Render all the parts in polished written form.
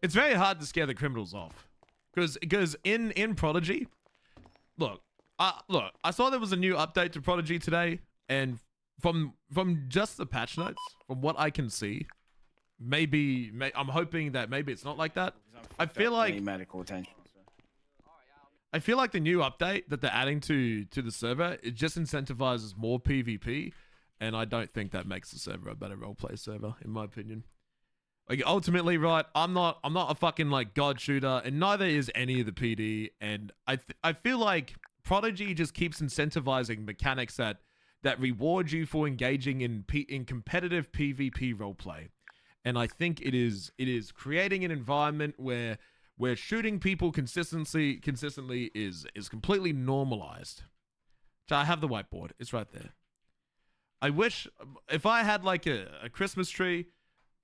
it's very hard to scare the criminals off, because in Prodigy, look, I saw there was a new update to Prodigy today, and from just the patch notes, from what I can see, I'm hoping that maybe it's not like that. I feel like medical attention. I feel like the new update that they're adding to the server, it just incentivizes more PvP, and I don't think that makes the server a better roleplay server, in my opinion. Like, ultimately, right, I'm not a fucking like god shooter, and neither is any of the PD, and I feel like Prodigy just keeps incentivizing mechanics that reward you for engaging in competitive PvP roleplay, and I think it is creating an environment where shooting people consistently is completely normalized. So I have the whiteboard. It's right there. I wish if I had like a Christmas tree,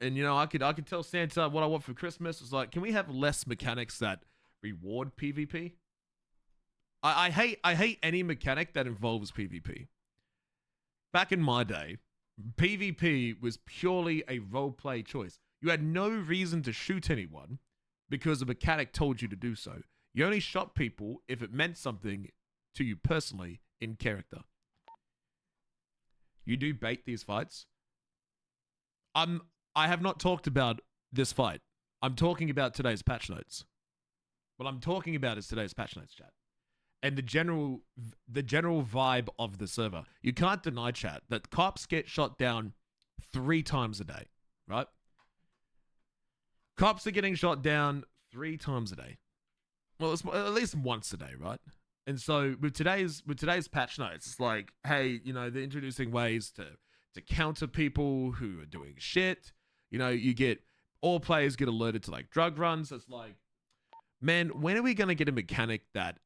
and you know I could tell Santa what I want for Christmas. It's like, can we have less mechanics that reward PvP? I hate any mechanic that involves PvP. Back in my day, PvP was purely a roleplay choice. You had no reason to shoot anyone because a mechanic told you to do so. You only shot people if it meant something to you personally in character. You do bait these fights. I have not talked about this fight. I'm talking about today's patch notes. What I'm talking about is today's patch notes, chat. And the general vibe of the server. You can't deny, chat, that cops get shot down 3 times a day, right? Cops are getting shot down 3 times a day. Well, it's at least once a day, right? And so with today's patch notes, it's like, hey, you know, they're introducing ways to counter people who are doing shit. You know, all players get alerted to like drug runs. It's like, man, when are we gonna get a mechanic that,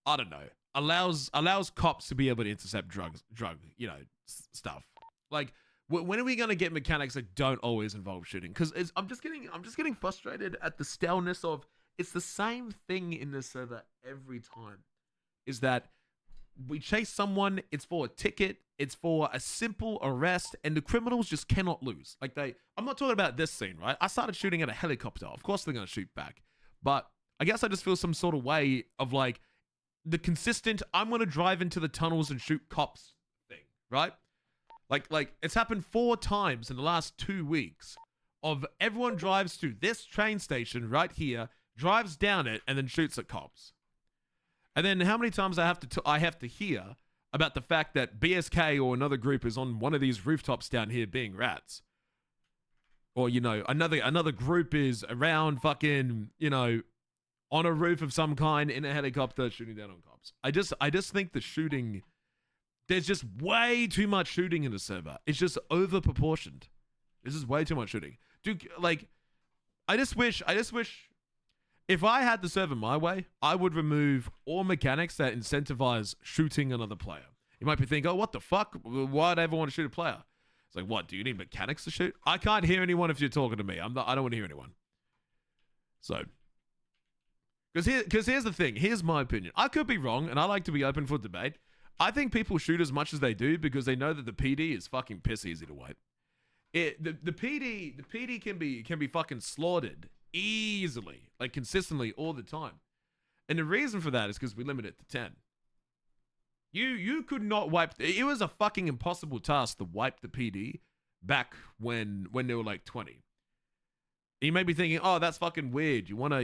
I don't know, allows cops to be able to intercept drug, you know, stuff? Like, when are we gonna get mechanics that don't always involve shooting? Because I'm just getting frustrated at the staleness of, it's the same thing in the server every time. Is that we chase someone, it's for a ticket, it's for a simple arrest, and the criminals just cannot lose. Like I'm not talking about this scene, right? I started shooting at a helicopter. Of course they're gonna shoot back, but I guess I just feel some sort of way of like the consistent, I'm gonna drive into the tunnels and shoot cops thing, right? Like it's happened 4 times in the last 2 weeks of everyone drives to this train station right here, drives down it, and then shoots at cops. And then how many times I have to hear about the fact that BSK or another group is on one of these rooftops down here being rats, or you know another group is around fucking, you know, on a roof of some kind in a helicopter shooting down on cops. I just think the shooting, there's just way too much shooting in the server. It's just over proportioned. This is way too much shooting. Dude, like, I just wish if I had the server my way, I would remove all mechanics that incentivize shooting another player. You might be thinking, oh, what the fuck? Why'd I ever want to shoot a player? It's like, what? Do you need mechanics to shoot? I can't hear anyone if you're talking to me. I don't want to hear anyone. So, because here's the thing. Here's my opinion. I could be wrong, and I like to be open for debate. I think people shoot as much as they do because they know that the PD is fucking piss easy to wipe. The PD can be fucking slaughtered easily, like consistently all the time. And the reason for that is because we limit it to 10. You could not wipe, it was a fucking impossible task to wipe the PD back when they were like 20. You may be thinking, oh, that's fucking weird. You wanna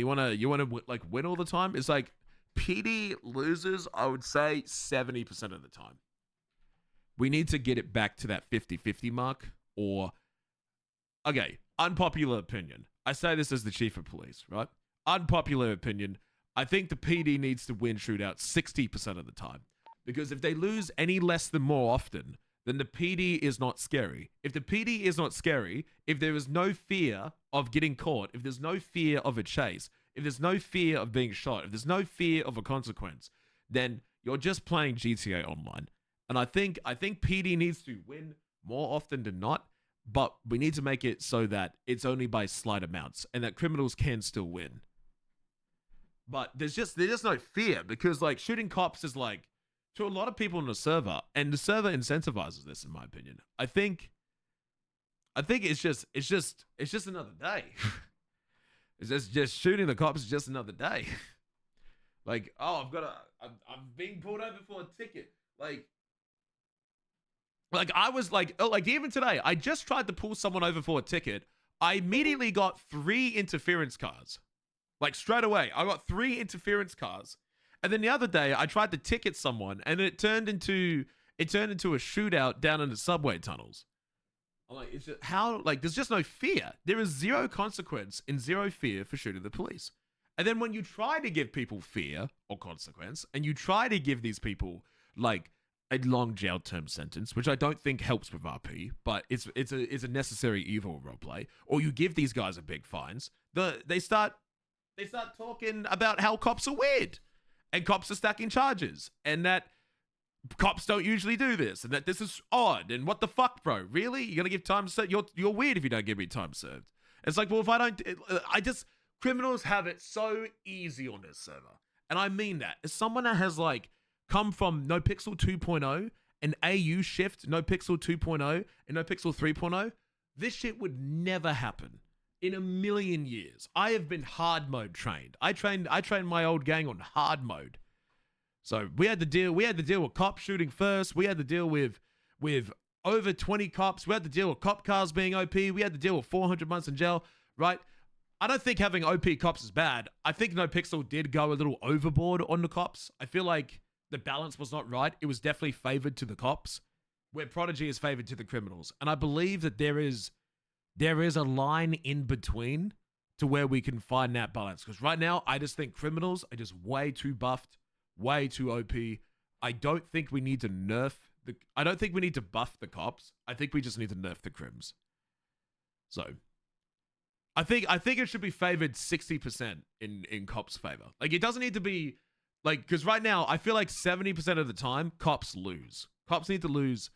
like win all the time? It's like PD loses, I would say 70% of the time. We need to get it back to that 50-50 mark, or okay, unpopular opinion. I say this as the chief of police, right? Unpopular opinion. I think the PD needs to win shootouts 60% of the time. Because if they lose any less than more often, then the PD is not scary. If the PD is not scary, if there is no fear of getting caught, if there's no fear of a chase, if there's no fear of being shot, if there's no fear of a consequence, then you're just playing GTA Online. And I think PD needs to win more often than not. But we need to make it so that it's only by slight amounts and that criminals can still win. But there's just no fear, because like shooting cops is like, to a lot of people in the server, and the server incentivizes this, in my opinion. I think it's just another day. It's just shooting the cops is just another day. Like, oh, I'm being pulled over for a ticket. Like I was like even today, I just tried to pull someone over for a ticket. I immediately got 3 interference cars. Like straight away, I got 3 interference cars. And then the other day, I tried to ticket someone, and it turned into a shootout down in the subway tunnels. I'm like, it's just, how? Like, there's just no fear. There is zero consequence and zero fear for shooting the police. And then when you try to give people fear or consequence, and you try to give these people like a long jail term sentence, which I don't think helps with RP, but it's a necessary evil roleplay, or you give these guys a big fines, they start talking about how cops are weird, and cops are stacking charges, and that cops don't usually do this, and that this is odd, and what the fuck, bro? Really? You're gonna give time served? You're weird if you don't give me time served. It's like, well, if I don't, criminals have it so easy on this server, and I mean that. As someone that has like come from NoPixel 2.0 and AU shift NoPixel 2.0 and NoPixel 3.0, this shit would never happen in a million years. I have been hard mode trained. I trained my old gang on hard mode. So we had to deal with cops shooting first. We had to deal with over 20 cops. We had to deal with cop cars being OP. We had to deal with 400 months in jail, right? I don't think having OP cops is bad. I think NoPixel did go a little overboard on the cops. I feel like the balance was not right. It was definitely favored to the cops, where Prodigy is favored to the criminals. And I believe that there is a line in between to where we can find that balance. Because right now, I just think criminals are just way too buffed, way too OP. I don't think we need to buff the cops. I think we just need to nerf the crims. So I think it should be favored 60% in cops' favor. Like, it doesn't need to be like, because right now I feel like 70% of the time cops lose. Cops need to lose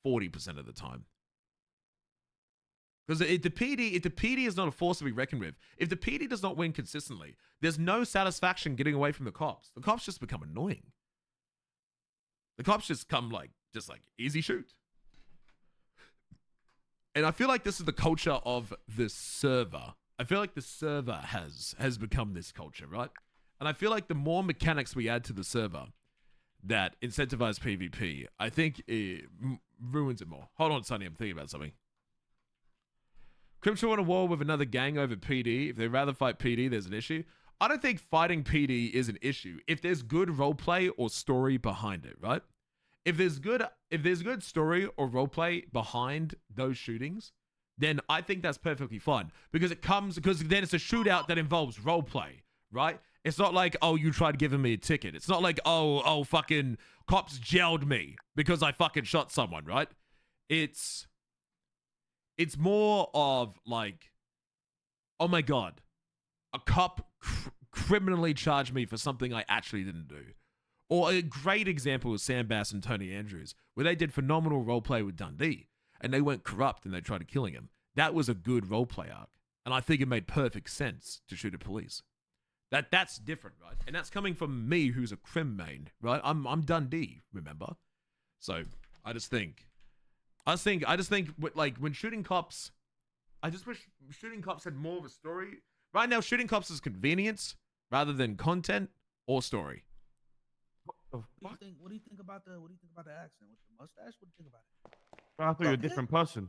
40% of the time. Because if the PD is not a force to be reckoned with, if the PD does not win consistently, there's no satisfaction getting away from the cops. The cops just become annoying. The cops just come like easy shoot. And I feel like this is the culture of the server. I feel like the server has become this culture, right? And I feel like the more mechanics we add to the server that incentivize PvP, I think it ruins it more. Hold on, Sonny, I'm thinking about something. Crims should want a war with another gang over PD. If they'd rather fight PD, there's an issue. I don't think fighting PD is an issue if there's good roleplay or story behind it, right? If there's good story or roleplay behind those shootings, then I think that's perfectly fine. Because then it's a shootout that involves roleplay, right? It's not like, oh, you tried giving me a ticket. It's not like, oh, fucking cops jailed me because I fucking shot someone, right? It's more of like, oh my God, a cop criminally charged me for something I actually didn't do. Or a great example is Sam Bass and Tony Andrews, where they did phenomenal roleplay with Dundee, and they went corrupt and they tried killing him. That was a good roleplay arc, and I think it made perfect sense to shoot at police. That's different, right? And that's coming from me, who's a crim main, right? I'm Dundee, remember? So I just think like when shooting cops, I just wish shooting cops had more of a story. Right now, shooting cops is convenience rather than content or story. What do you think about the accent with the mustache? What do you think about it? I thought you're a different person.